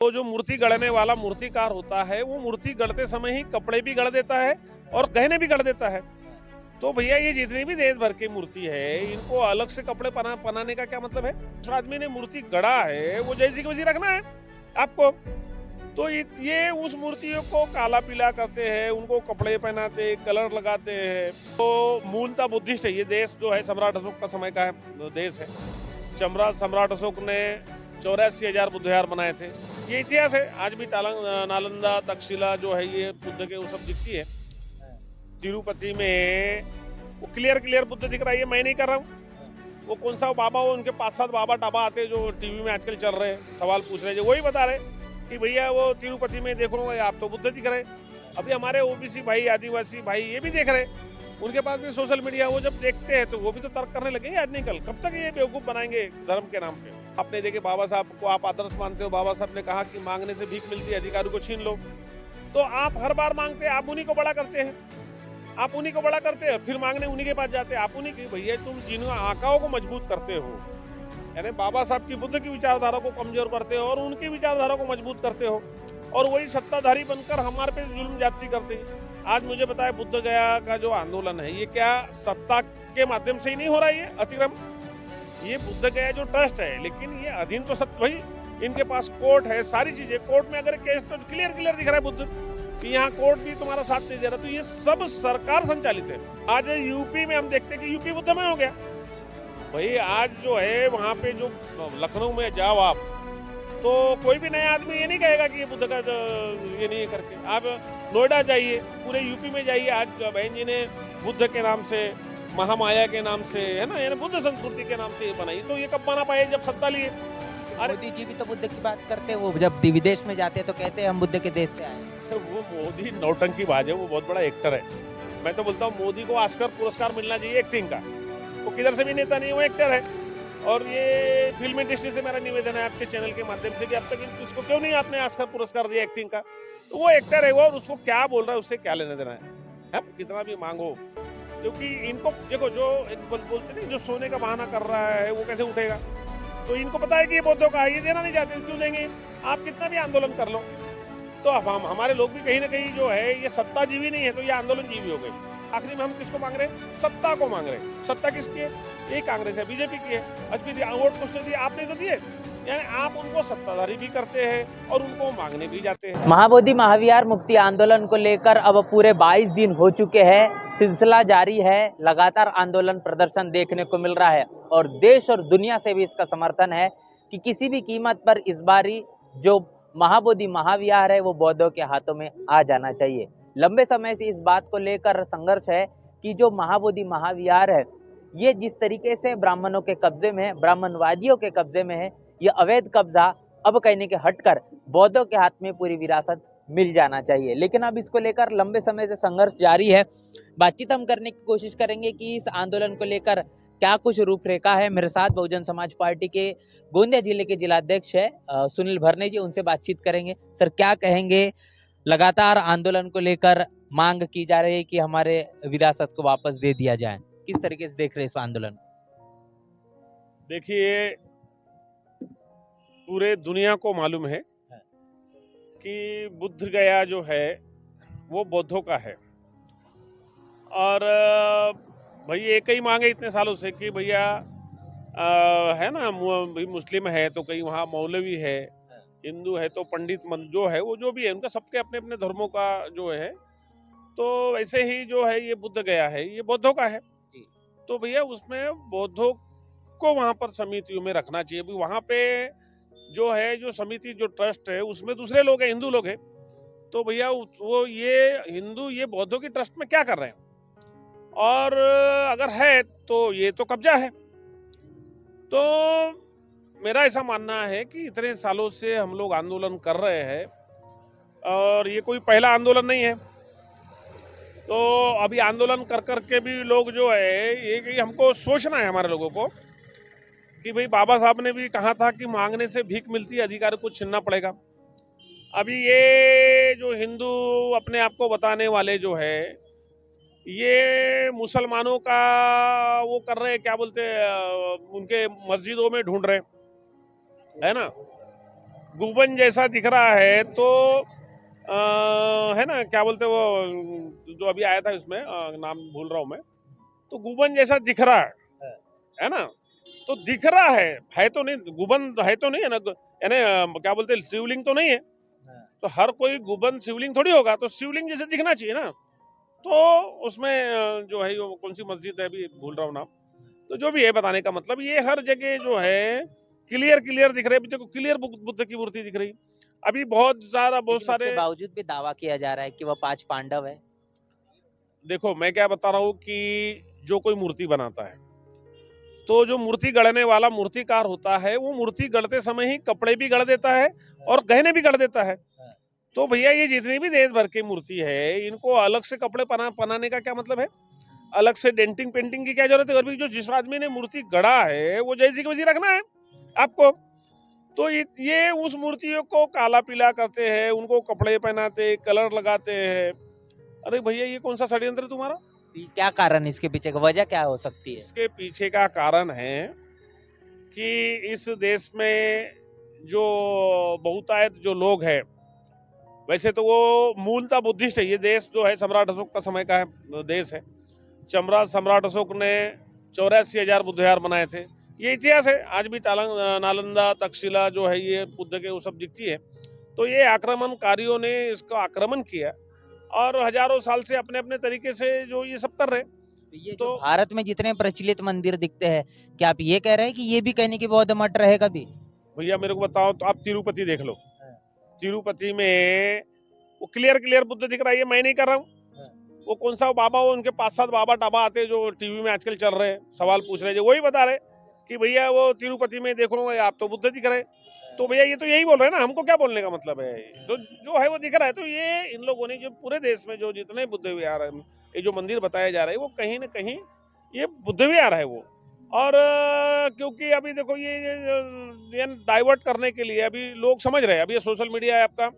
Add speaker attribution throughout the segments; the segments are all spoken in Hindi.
Speaker 1: तो जो मूर्ति गढ़ने वाला मूर्तिकार होता है वो मूर्ति गढ़ते समय ही कपड़े भी गढ़ देता है और गहने भी गढ़ देता है। तो भैया ये जितनी भी देश भर की मूर्ति है इनको अलग से कपड़े बनाने का क्या मतलब है। उस आदमी ने मूर्ति गढ़ा है वो जैसी की वैसी रखना है आपको। तो ये उस मूर्तियों को काला पीला करते हैं, उनको कपड़े पहनाते, कलर लगाते हैं। तो मूलतः बुद्धिस्ट है ये देश, जो है सम्राट अशोक का समय का देश है। सम्राट अशोक ने 84,000 बुद्ध विहार बनाए थे। ये इतिहास है। आज भी नालंदा तक्षशिला जो है ये बुद्ध के वो सब दिखती है। तिरुपति में वो क्लियर बुद्ध दिख रहा है, ये मैं नहीं कर रहा हूँ। वो कौन सा बाबा, वो उनके 5-7 बाबा टाबा आते जो टीवी में आजकल चल रहे हैं, सवाल पूछ रहे हैं, वही बता रहे कि भैया वो तिरुपति में देखो आप तो बुद्ध दिख रहे। अभी हमारे ओबीसी भाई, आदिवासी भाई ये भी देख रहे, उनके पास भी सोशल मीडिया, वो जब देखते हैं तो वो भी तो तर्क करने लगे आज नहीं कल। कब तक ये बेवकूफ बनाएंगे धर्म के नाम पे। आपने देखे बाबा साहब को आप आदर्श मानते हो, बाबा साहब ने कहा कि मांगने से भीख मिलती है, अधिकारी को छीन लो। तो आप हर बार मांगते हैं, आप उन्हीं को बड़ा करते हैं, आप उन्हीं को बड़ा करते हैं, फिर मांगने उन्हीं के पास जाते हैं। आप उन्हीं की भैया तुम जिन आकाओं को मजबूत करते हो, यानी बाबा साहब की बुद्ध की विचारधारा को कमजोर करते हो और उनकी विचारधारा को मजबूत करते हो, और वही सत्ताधारी बनकर हमारे पे जुल्म जाती करते हैं। आज मुझे बताया बुद्ध गया का जो आंदोलन है ये क्या सत्ता के माध्यम से ही नहीं हो रहा है? ये अतिक्रम, ये बुद्ध गया जो ट्रस्ट है, लेकिन ये अधीन तो सत्य भाई, इनके पास कोर्ट है, सारी चीजें। कोर्ट में अगर केस तो क्लियर दिख रहा है बुद्ध कि यहाँ कोर्ट भी तुम्हारा साथ नहीं दे रहा। तो ये सब सरकार संचालित है। आज यूपी में हम देखते हैं कि यूपी बुद्धमय हो गया भाई। आज जो है वहाँ पे जो लखनऊ में जाओ आप, तो कोई भी नया आदमी ये नहीं कहेगा कि ये बुद्ध का ये नहीं है करके। आप नोएडा जाइए, पूरे यूपी में जाइए, आज बहन जी ने बुद्ध के नाम से, महामाया के नाम से, है ना, यानी बुद्ध संस्कृति के नाम से ये बनाई। तो ये कब बना पाए? जब सत्ता लिए।
Speaker 2: मोदी जी भी तो बुद्ध की बात करते हैं, वो जब विदेश में जाते हैं तो कहते हैं हम बुद्ध के देश से आए।
Speaker 1: वो मोदी नौटंकीबाज है, वो बहुत बड़ा एक्टर है। मैं तो बोलता हूँ मोदी को ऑस्कर पुरस्कार मिलना चाहिए एक्टिंग का। वो किधर से भी नेता नहीं, वो एक्टर है। और ये फिल्म इंडस्ट्री से मेरा निवेदन है आपके चैनल के माध्यम से कि अब तक इसको क्यों नहीं आपने ऑस्कर पुरस्कार दिया एक्टिंग का। तो वो एक्टर है वो, और उसको क्या बोल रहा है उससे क्या लेना देना है? कितना भी मांगो, क्योंकि इनको देखो, जो एक बोलते नहीं, जो सोने का बहाना कर रहा है वो कैसे उठेगा। तो इनको पता है कि ये बौद्धों का, ये देना नहीं चाहते, क्यों देंगे? आप कितना भी आंदोलन कर लो। तो अब हमारे लोग भी कहीं ना कहीं जो है ये सत्ता जीवी नहीं है, तो ये आंदोलन जीवी हो गए। आखिरी में हम किसको मांग रहे हैं? सत्ता को मांग रहे हैं। सत्ता किसकी है? ये कांग्रेस है, बीजेपी की है। आज भी वोट कुछ दिए, आपने तो दिए। यानी आप उनको सत्ताधारी भी करते हैं और उनको मांगने भी जाते हैं।
Speaker 2: महाबोधि महाविहार मुक्ति आंदोलन को लेकर अब पूरे 22 दिन हो चुके हैं, सिलसिला जारी है, लगातार आंदोलन प्रदर्शन देखने को मिल रहा है और देश और दुनिया से भी इसका समर्थन है कि किसी भी कीमत पर इस बारी जो महाबोधि महाविहार है वो बौद्धों के हाथों में आ जाना चाहिए। लंबे समय से इस बात को लेकर संघर्ष है कि जो महाबोधि महाविहार है ये जिस तरीके से ब्राह्मणों के कब्जे में है, ब्राह्मणवादियों के कब्जे में है, ये अवैध कब्जा अब कहने के हटकर बौद्धों के हाथ में पूरी विरासत मिल जाना चाहिए। लेकिन अब इसको लेकर लंबे समय से संघर्ष जारी है। बातचीत हम करने की कोशिश करेंगे कि इस आंदोलन को लेकर क्या कुछ रूपरेखा है। मेरे साथ बहुजन समाज पार्टी के गोंदिया जिले के जिलाध्यक्ष है सुनील भरने जी, उनसे बातचीत करेंगे। सर क्या कहेंगे, लगातार आंदोलन को लेकर मांग की जा रही है कि हमारे विरासत को वापस दे दिया जाए, किस तरीके से देख रहे हैं इस आंदोलन?
Speaker 1: देखिए, पूरे दुनिया को मालूम है कि बुद्ध गया जो है वो बौद्धों का है। और भाई एक ही मांगे इतने सालों से कि भैया है ना, मुस्लिम है तो कहीं वहाँ मौलवी है, हिंदू है तो पंडित जो है वो जो भी है, उनका सबके अपने अपने धर्मों का जो है। तो वैसे ही जो है ये बुद्ध गया है, ये बौद्धों का है। तो भैया उसमें बौद्धों को वहाँ पर समितियों में रखना चाहिए। वहाँ पे जो है, जो समिति, जो ट्रस्ट है, उसमें दूसरे लोग हैं, हिंदू लोग हैं। तो भैया वो ये हिंदू ये बौद्धों की ट्रस्ट में क्या कर रहे हैं? और अगर है तो ये तो कब्जा है। तो मेरा ऐसा मानना है कि इतने सालों से हम लोग आंदोलन कर रहे हैं और ये कोई पहला आंदोलन नहीं है। तो अभी आंदोलन कर करके भी लोग जो है ये हमको सोचना है, हमारे लोगों को, कि भाई बाबा साहब ने भी कहा था कि मांगने से भीख मिलती है, अधिकार को छीनना पड़ेगा। अभी ये जो हिंदू अपने आप को बताने वाले जो है ये मुसलमानों का वो कर रहे हैं, क्या बोलते हैं, उनके मस्जिदों में ढूंढ रहे, है ना। गुबन जैसा दिख रहा है तो है ना, क्या बोलते हैं वो जो अभी आया था उसमें, नाम भूल रहा हूँ मैं। तो गुबन जैसा दिख रहा है ना, तो दिख रहा है तो नहीं, गुबन है तो नहीं है ना, यानी क्या बोलते हैं, शिवलिंग तो नहीं है। तो हर कोई गुबन शिवलिंग थोड़ी होगा, तो शिवलिंग जैसे दिखना चाहिए ना। तो उसमें जो है, वो कौन सी मस्जिद है अभी भूल रहा हूँ नाम। तो जो भी है, बताने का मतलब ये हर जगह जो है क्लियर क्लियर दिख रहे हैं। अभी देखो क्लियर बुद्ध की मूर्ति दिख रही। अभी बहुत
Speaker 2: लेकिन
Speaker 1: सारे,
Speaker 2: उसके बावजूद भी दावा किया जा रहा है कि वह 5 पांडव है।
Speaker 1: देखो मैं क्या बता रहा हूँ कि जो कोई मूर्ति बनाता है, तो जो मूर्ति गढ़ने वाला मूर्तिकार होता है, वो मूर्ति गढ़ते समय ही कपड़े भी गढ़ देता है और गहने भी गढ़ देता है। तो भैया ये जितनी भी देश भर की मूर्ति है, इनको अलग से कपड़े बनाने का क्या मतलब है? अलग से डेंटिंग पेंटिंग की क्या जरूरत है? और भी जो जिस आदमी ने मूर्ति गढ़ा है वो जैसी की वैसी रखना है आपको। तो ये उस मूर्तियों को काला पीला करते हैं, उनको कपड़े पहनाते, कलर लगाते हैं। अरे भैया ये कौन सा षड्यंत्र है तुम्हारा?
Speaker 2: क्या कारण इसके पीछे का, वजह क्या हो सकती है?
Speaker 1: इसके पीछे का कारण है कि इस देश में जो बहुतायत जो लोग हैं, वैसे तो वो मूलतः बुद्धिस्ट है। ये देश जो है सम्राट अशोक का समय का है, देश है। सम्राट अशोक ने 84,000 बुद्ध विहार बनाए थे। ये इतिहास है। आज भी नालंदा तक्षशिला जो है, ये बुद्ध के वो सब दिखती है। तो ये आक्रमणकारियों ने इसका आक्रमण किया और हजारों साल से अपने अपने तरीके से जो ये सब कर रहे हैं।
Speaker 2: तो ये जो भारत में जितने प्रचलित मंदिर दिखते हैं, क्या आप ये कह रहे हैं कि ये भी कहने की बौद्ध मठ रहेगा भी?
Speaker 1: भैया मेरे को बताओ, तो आप तिरुपति देख लो। तिरुपति में वो क्लियर क्लियर बुद्ध दिख रहा है, ये मैं नहीं कर रहा हूँ। वो कौन सा बाबा, वो उनके 5-7 बाबा टाबा आते जो टीवी में आजकल चल रहे हैं, सवाल पूछ रहे हैं, वही बता रहे कि भैया वो तिरुपति में देखो आप तो बुद्ध दिख रहे। तो भैया ये तो यही बोल रहे हैं ना, हमको क्या बोलने का मतलब है? तो जो है वो दिख रहा है। तो ये इन लोगों ने जो पूरे देश में जो जितने बुद्ध विहार है, ये जो मंदिर बताए जा रहे हैं, वो कहीं ना कहीं ये बुद्ध विहार है वो। और क्योंकि अभी देखो ये डाइवर्ट करने के लिए अभी लोग समझ रहे हैं। अभी ये सोशल मीडिया है आपका,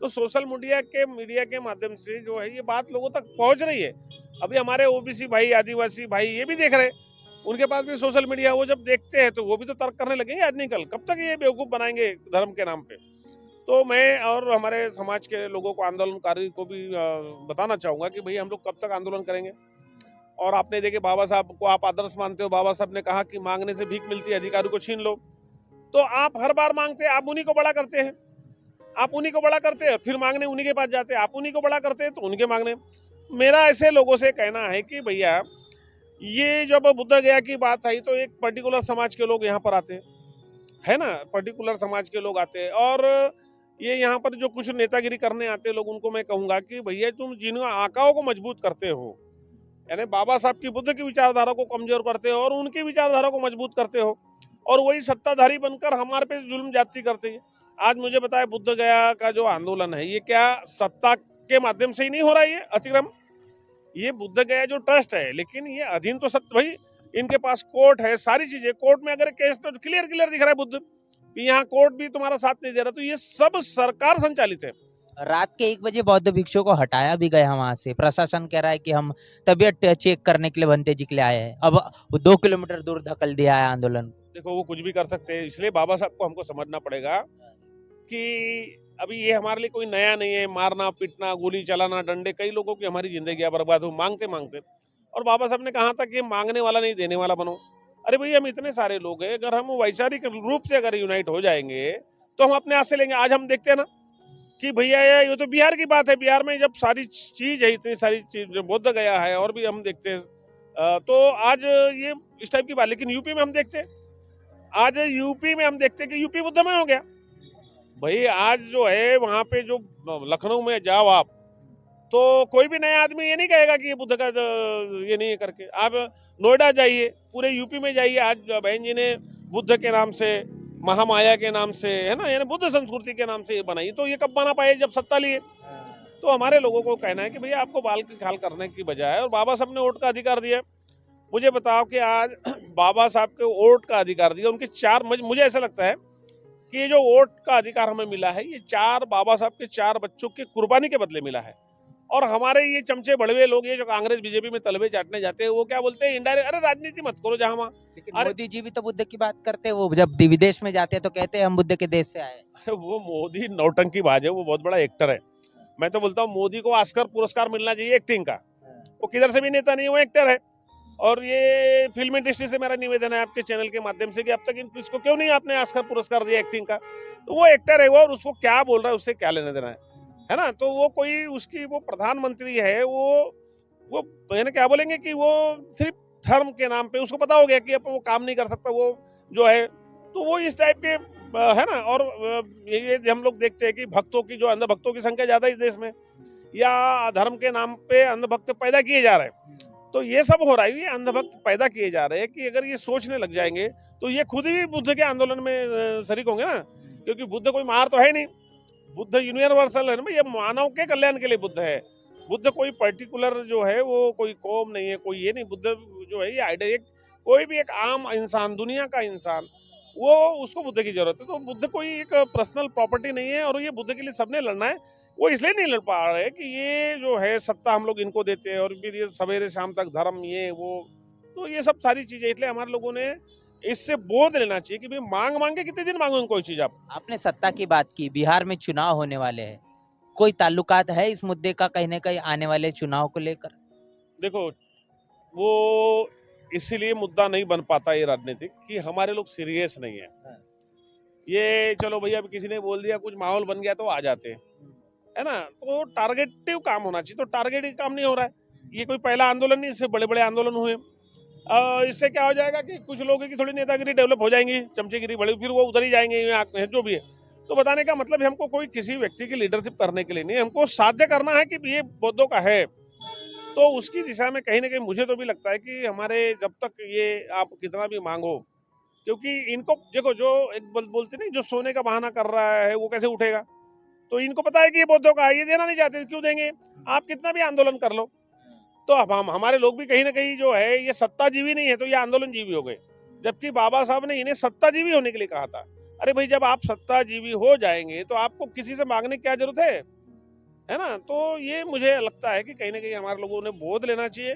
Speaker 1: तो सोशल मीडिया के माध्यम से जो है ये बात लोगों तक पहुंच रही है। अभी हमारे ओबीसी भाई, आदिवासी भाई ये भी देख रहे हैं, उनके पास भी सोशल मीडिया। वो जब देखते हैं तो वो भी तो तर्क करने लगेंगे आज नहीं कल। कब तक ये बेवकूफ बनाएंगे धर्म के नाम पे? तो मैं और हमारे समाज के लोगों को, आंदोलनकारी को भी बताना चाहूंगा कि भाई हम लोग कब तक आंदोलन करेंगे। और आपने देखे बाबा साहब को आप आदर्श मानते हो। बाबा साहब ने कहा कि मांगने से भीख मिलती है, अधिकारी को छीन लो। तो आप हर बार मांगते हैं, आप उन्हीं को बड़ा करते हैं। आप उन्हीं को बड़ा करते हैं, फिर मांगने उन्हीं के पास जाते हैं। आप उन्हीं को बड़ा करते हैं तो उनके मांगने। मेरा ऐसे लोगों से कहना है कि भैया ये जब बुद्ध गया की बात आई तो एक पर्टिकुलर समाज के लोग यहाँ पर आते हैं, है ना, पर्टिकुलर समाज के लोग आते हैं। और ये यहाँ पर जो कुछ नेतागिरी करने आते हैं लोग, उनको मैं कहूंगा कि भैया तुम जिन आकाओं को मजबूत करते हो, यानी बाबा साहब की, बुद्ध की विचारधारा को कमजोर करते हो और उनकी विचारधारा को मजबूत करते हो, और वही सत्ताधारी बनकर हमारे पे जुल्म ज्यादती करते हैं। आज मुझे बताया, बुद्ध गया का जो आंदोलन है, ये क्या सत्ता के माध्यम से ही नहीं हो रहा है? ये अतिक्रम, ये बुद्ध गया जो ट्रस्ट है, लेकिन ये अधीन तो सत्य भाई, इनके पास कोर्ट है, सारी चीजें। कोर्ट में अगर केस तो क्लियर क्लियर दिख रहा है बुद्ध, यहाँ कोर्ट भी तुम्हारा साथ नहीं दे रहा। तो ये सब सरकार संचालित है।
Speaker 2: रात के 1 बजे बौद्ध भिक्षुओं को हटाया भी गया वहां से। प्रशासन कह रहा है कि हम तबियत चेक करने के लिए भंतेजी के लिए आए हैं। अब वो 2 किलोमीटर दूर धकल दिया है आंदोलन।
Speaker 1: देखो वो कुछ भी कर सकते हैं, इसलिए बाबा साहब को हमको समझना पड़ेगा कि अभी ये हमारे लिए कोई नया नहीं है। मारना पीटना, गोली चलाना, डंडे, कई लोगों की हमारी जिंदगी बर्बाद हो मांगते मांगते। और बाबा साहब ने कहा था कि मांगने वाला नहीं देने वाला बनो। अरे भैया हम इतने सारे लोग हैं, अगर हम वैचारिक रूप से अगर यूनाइट हो जाएंगे तो हम अपने हाथ से लेंगे। आज हम देखते हैं ना कि भैया ये तो बिहार की बात है। बिहार में जब सारी चीज है, इतनी सारी चीज, बोध गया है और भी हम देखते हैं, तो आज ये इस टाइप की बात। लेकिन यूपी में हम देखते हैं, आज यूपी में हम देखते हैं कि यूपी बुद्धमय हो गया। भाई आज जो है वहां पे जो लखनऊ में जाओ आप, तो कोई भी नया आदमी ये नहीं कहेगा कि ये बुद्ध का ये नहीं है करके। आप नोएडा जाइए, पूरे यूपी में जाइए, आज बहन जी ने बुद्ध के नाम से, महामाया के नाम से, है ना, यानी बुद्ध संस्कृति के नाम से ये बनाई। तो ये कब बना पाए? जब सत्ता लिए। तो हमारे लोगों को कहना है कि भैया आपको बाल की खाल करने की बजाय, और बाबा साहब ने वोट का अधिकार दिया। मुझे बताओ कि आज बाबा साहब के वोट का अधिकार दिया, उनके 4, मुझे ऐसा लगता है कि ये जो वोट का अधिकार हमें मिला है, ये 4 बाबा साहब के 4 बच्चों की कुर्बानी के बदले मिला है। और हमारे ये चमचे बड़वे लोग, ये जो कांग्रेस बीजेपी में तलबे चाटने जाते हैं, वो क्या बोलते हैं इनडायरेक्ट, अरे राजनीति मत करो जहां वहां।
Speaker 2: लेकिन
Speaker 1: अरे
Speaker 2: मोदी जी भी तो बुद्ध की बात करते हैं, वो जब विदेश में जाते हैं तो कहते हैं हम बुद्ध के देश से आए।
Speaker 1: अरे वो मोदी नौटंकी बाज है, वो बहुत बड़ा एक्टर है। मैं तो बोलता हूँ मोदी को ऑस्कर पुरस्कार मिलना चाहिए एक्टिंग का। वो किधर से भी नेता नहीं, वो एक्टर है। और ये फिल्म इंडस्ट्री से मेरा निवेदन है आपके चैनल के माध्यम से कि अब तक इसको क्यों नहीं आपने ऑस्कर पुरस्कार दिया एक्टिंग का। तो वो एक्टर है वो, और उसको क्या बोल रहा है उससे क्या लेना देना है ना। तो वो कोई उसकी वो प्रधानमंत्री है, वो यानी क्या बोलेंगे कि वो सिर्फ धर्म के नाम पे उसको पता हो गया कि अब वो काम नहीं कर सकता वो जो है। तो वो इस टाइप के है ना। और ये हम लोग देखते हैं कि भक्तों की, जो अंध भक्तों की संख्या ज्यादा है इस देश में, या धर्म के नाम पे अंधभक्त पैदा किए जा रहे हैं। तो ये सब हो रहा है, ये अंधभक्त पैदा किए जा रहे हैं कि अगर ये सोचने लग जाएंगे तो ये खुद भी बुद्ध के आंदोलन में शरीक होंगे ना। क्योंकि बुद्ध कोई मार तो है नहीं, बुद्ध यूनिवर्सल है ना, ये मानव के कल्याण के लिए बुद्ध है। बुद्ध कोई पर्टिकुलर जो है वो कोई कौम नहीं है, कोई ये नहीं। बुद्ध जो है ये आइडिया, कोई भी एक आम इंसान, दुनिया का इंसान, वो उसको बुद्ध की जरूरत है। तो बुद्ध कोई एक पर्सनल प्रॉपर्टी नहीं है, और ये बुद्ध के लिए सबने लड़ना है। वो इसलिए नहीं लड़ पा रहे कि ये जो है सत्ता हम लोग इनको देते हैं, और फिर ये सवेरे शाम तक धर्म ये वो, तो ये सब सारी चीजें। इसलिए हमारे लोगों ने इससे बोध लेना चाहिए कि भाई मांग मांग के कितने दिन मांगो कोई चीज आप।
Speaker 2: आपने सत्ता की बात की, बिहार में चुनाव होने वाले हैं, कोई ताल्लुकात है इस मुद्दे का कहीं ना कहीं आने वाले चुनाव को लेकर?
Speaker 1: देखो, वो इसीलिए मुद्दा नहीं बन पाता ये राजनीतिक कि हमारे लोग सीरियस नहीं है। ये चलो भैया अभी किसी ने बोल दिया, कुछ माहौल बन गया तो आ जाते हैं, है ना। तो टारगेटिव काम होना चाहिए, तो टारगेटिव काम नहीं हो रहा है। ये कोई पहला आंदोलन नहीं, इससे बड़े बड़े आंदोलन हुए। इससे क्या हो जाएगा कि कुछ लोगों की थोड़ी नेतागिरी डेवलप हो जाएंगी, चमचेगिरी बड़ी, फिर वो उधर ही जाएंगे जो भी है। तो बताने का मतलब है हमको कोई किसी व्यक्ति की लीडरशिप करने के लिए नहीं, हमको साध्य करना है कि ये बौद्धों का है। तो उसकी दिशा में कहीं ना कहीं मुझे तो भी लगता है कि हमारे जब तक ये आप कितना भी मांगो, क्योंकि इनको देखो, जो एक बोलते नहीं, जो सोने का बहाना कर रहा है वो कैसे उठेगा। तो इनको पता है कि ये बौद्धों का है, ये देना नहीं चाहते, क्यों देंगे। आप कितना भी आंदोलन कर लो। तो अब हमारे लोग भी कहीं ना कहीं जो है ये सत्ताजीवी नहीं है, तो ये आंदोलन जीवी हो गए। जबकि बाबा साहब ने इन्हें सत्ताजीवी होने के लिए कहा था। अरे भाई, जब आप सत्ताजीवी हो जाएंगे तो आपको किसी से मांगने की क्या जरूरत है ना। तो ये मुझे लगता है कि कहीं ना कहीं हमारे लोगों ने बोध लेना चाहिए,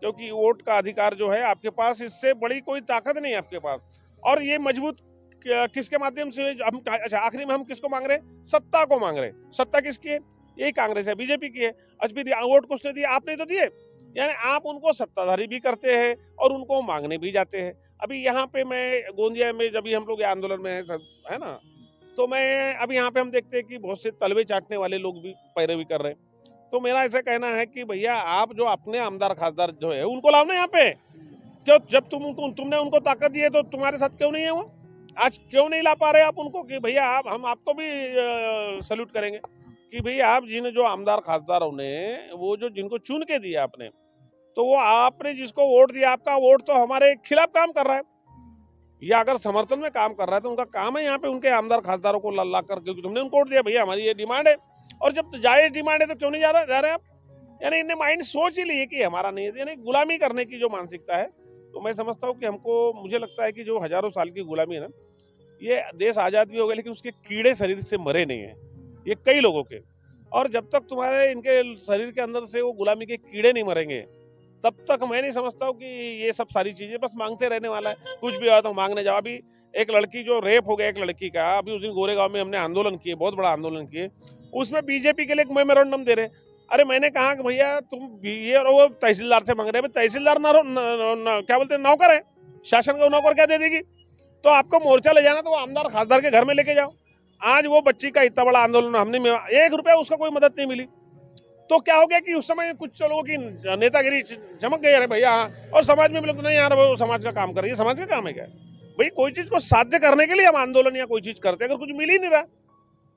Speaker 1: क्योंकि वोट का अधिकार जो है आपके पास, इससे बड़ी कोई ताकत नहीं है आपके पास। और ये मजबूत किसके माध्यम से हम, अच्छा आखिरी में हम किसको मांग रहे हैं? सत्ता को मांग रहे हैं। सत्ता किसकी है? यही कांग्रेस है, बीजेपी की है। अच्छा फिर वोट किसने दिए? आपने तो दिए। यानी आप उनको सत्ताधारी भी करते हैं और उनको मांगने भी जाते हैं। अभी यहाँ पे मैं गोंदिया में, जब भी हम लोग आंदोलन में है ना, तो मैं अभी यहाँ पे हम देखते हैं कि बहुत से तलवे चाटने वाले लोग भी पैरवी कर रहे हैं। तो मेरा ऐसा कहना है कि भैया आप जो अपने आमदार खासदार जो है उनको लाओ ना यहाँ पे। क्यों? जब तुमने उनको ताकत दी है तो तुम्हारे साथ क्यों नहीं है वो? आज क्यों नहीं ला पा रहे आप उनको कि भैया हम आपको भी सल्यूट करेंगे कि भैया आप जिन जो आमदार खासदारों ने वो जो जिनको चुन के दिया आपने, तो वो आपने जिसको वोट दिया, आपका वोट तो हमारे खिलाफ काम कर रहा है, या अगर समर्थन में काम कर रहा है तो उनका काम है यहाँ पे उनके आमदार खासदारों को ला कर, क्योंकि तुमने उनको वोट दिया, भैया हमारी ये डिमांड है। और जब जायज डिमांड है तो क्यों नहीं जा रहे आप? यानी इन्हें माइंड सोच ही लिए कि हमारा नहीं है, यानी गुलामी करने की जो मानसिकता है। तो मैं समझता हूँ कि मुझे लगता है कि जो हजारों साल की गुलामी है ना, ये देश आजाद भी हो गया लेकिन उसके कीड़े शरीर से मरे नहीं है, ये कई लोगों के। और जब तक तुम्हारे इनके शरीर के अंदर से वो गुलामी के कीड़े नहीं मरेंगे, तब तक मैं नहीं समझता हूँ कि ये सब सारी चीजें बस मांगते रहने वाला है। कुछ भी हुआ तो मांगने जाओ। अभी एक लड़की जो रेप हो गया, एक लड़की का, अभी उस दिन गोरेगांव में हमने आंदोलन किए, बहुत बड़ा आंदोलन किए, उसमें बीजेपी के लिए एक मेमोरेंडम दे रहे। अरे मैंने कहा कि भैया तुम ये, और वो तहसीलदार से मांग रहे हैं। तहसीलदार क्या बोलते हैं, नौकर है, शासन का नौकर क्या दे देगी। तो आपको मोर्चा ले जाना तो वो आमदार खासदार के घर में लेके जाओ। आज वो बच्ची का इतना बड़ा आंदोलन, हमने 1 रुपया उसका कोई मदद नहीं मिली। तो क्या हो गया कि उस समय कुछ लोगों की नेतागिरी चमक गई, अरे भैया। और समाज में लोग नहीं यार, वो समाज का काम कर रही है, समाज का काम है क्या भाई? कोई चीज को साध्य करने के लिए हम आंदोलन या कोई चीज करते हैं, अगर कुछ मिल ही नहीं रहा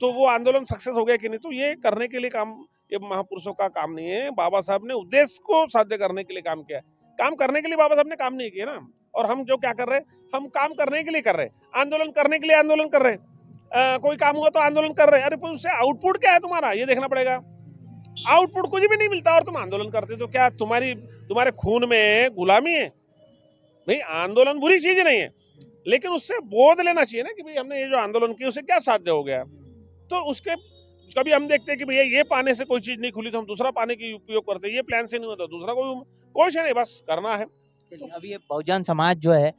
Speaker 1: तो वो आंदोलन सक्सेस हो गया कि नहीं? तो ये करने के लिए काम, ये महापुरुषों का काम नहीं है। बाबा साहब ने उद्देश्य को साध्य करने के लिए काम किया। काम करने के लिए बाबा साहब ने काम नहीं किया ना। और हम जो क्या कर रहे हैं, हम काम करने के लिए कर रहे हैं, आंदोलन करने के लिए आंदोलन कर रहे हैं। कोई काम हुआ तो आंदोलन कर रहे हैं। अरे तो उससे आउटपुट क्या है तुम्हारा, ये देखना पड़ेगा। आउटपुट कुछ भी नहीं मिलता और तुम आंदोलन करते, तो क्या तुम्हारे खून में गुलामी है? भाई आंदोलन बुरी चीज नहीं है, लेकिन उससे बोध लेना चाहिए ना कि भाई हमने ये जो आंदोलन किया उससे क्या साध्य हो गया। तो उसके कभी हम देखते हैं कि भैया ये पाने से कोई चीज नहीं खुली तो हम दूसरा पाने की उपयोग करते हैं, ये प्लान से नहीं होता दूसरा कोई नहीं, बस करना है।
Speaker 2: चलिए, अभी ये बहुजन समाज जो है,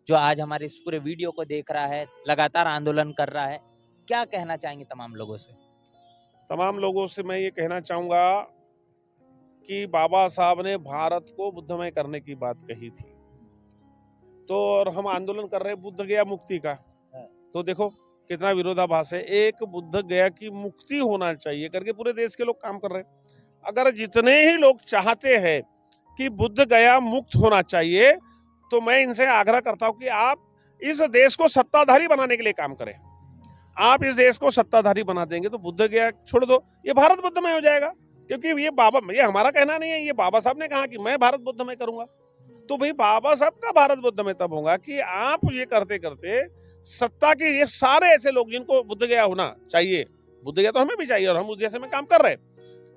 Speaker 2: जो आज हमारे इस पूरे वीडियो को देख रहा है, लगातार आंदोलन कर रहा है, क्या कहना चाहेंगे तमाम लोगों से?
Speaker 1: तमाम लोगों से मैं ये कहना चाहूंगा कि बाबा साहब ने भारत को बुद्धमय करने की बात कही थी, तो और हम आंदोलन कर रहे हैं बुद्ध गया मुक्ति का, तो देखो कितना विरोधाभास है। एक बुद्ध गया की मुक्ति होना चाहिए करके पूरे देश के लोग काम कर रहे हैं। अगर जितने ही लोग चाहते हैं कि बुद्ध गया मुक्त होना चाहिए, तो मैं इनसे आग्रह करता हूं कि आप इस देश को सत्ताधारी बनाने के लिए काम करें। आप इस देश को सत्ताधारी बना देंगे तो बुद्ध गया छोड़ दो, ये भारत बुद्धमय हो जाएगा। क्योंकि ये हमारा कहना नहीं है, ये बाबा साहब ने कहा कि मैं भारत बुद्धमय करूंगा। तो भाई बाबा साहब का भारत बुद्धमय तब होगा कि आप ये करते करते सत्ता के ये सारे ऐसे लोग जिनको बुद्ध गया होना चाहिए, बुद्ध गया तो हमें भी चाहिए और हम उस दिशा में काम कर रहे हैं,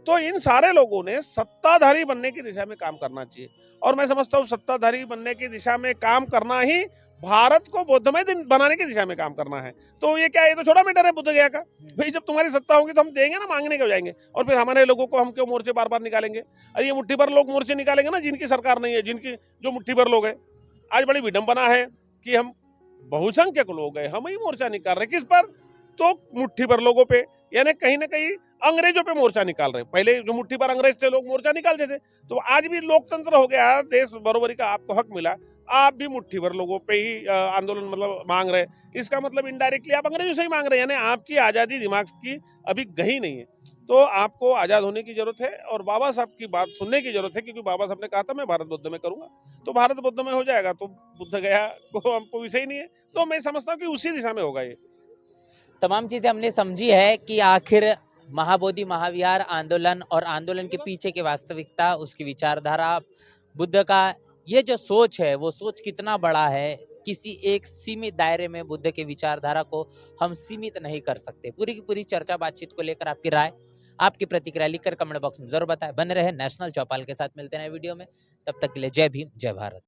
Speaker 1: तो इन सारे लोगों ने सत्ताधारी बनने की दिशा में काम करना चाहिए। और मैं समझता हूँ सत्ताधारी बनने की दिशा में काम करना ही भारत को बुद्धमय बनाने की दिशा में काम करना है। तो ये क्या है, ये तो छोटा मैटर है बुद्ध गया का। भाई जब तुम्हारी सत्ता होगी तो हम देंगे ना, मांगने क्यों जाएंगे? और फिर हमारे लोगों को हम क्यों मोर्चे बार बार निकालेंगे? अरे ये मुट्ठी भर लोग मोर्चे निकालेंगे ना जिनकी सरकार नहीं है, जिनकी जो मुट्ठी भर लोग है। आज बड़ी विडंबना है कि हम बहुसंख्यक लोग हैं, हम ही मोर्चा निकाल रहे हैं। किस पर? तो मुट्ठी भर लोगों पे, यानी कहीं ना कहीं अंग्रेजों पे मोर्चा निकाल रहे हैं। पहले जो मुट्ठी भर अंग्रेज थे लोग मोर्चा निकालते थे, तो आज भी लोकतंत्र हो गया, देश बरोबरी का आपको हक मिला, आप भी मुट्ठी भर लोगों पे ही आंदोलन मतलब मांग रहे हैं। इसका मतलब इनडायरेक्टली आप अंग्रेजों से ही मांग रहे हैं, यानी आपकी आजादी दिमाग की अभी गई नहीं है। तो आपको आजाद होने की जरूरत है और बाबा साहब की बात सुनने की जरूरत है, क्योंकि बाबा साहब ने कहा था मैं भारत बुद्ध में करूंगा, तो भारत बुद्ध में हो जाएगा। तो बुद्ध गया को हमको विषय ही नहीं है, तो मैं समझता हूँ कि उसी दिशा में होगा ये।
Speaker 2: तमाम चीजें हमने समझी है कि आखिर महाबोधि महाविहार आंदोलन और आंदोलन के पीछे की वास्तविकता, उसकी विचारधारा, बुद्ध का ये जो सोच है वो सोच कितना बड़ा है। किसी एक सीमित दायरे में बुद्ध के विचारधारा को हम सीमित नहीं कर सकते। पूरी की पूरी चर्चा बातचीत को लेकर आपकी राय, आपकी प्रतिक्रिया लिखकर कमेंट बॉक्स में जरूर बताएं। बने रहे नेशनल चौपाल के साथ, मिलते हैं वीडियो में, तब तक के लिए जय भीम जय भारत।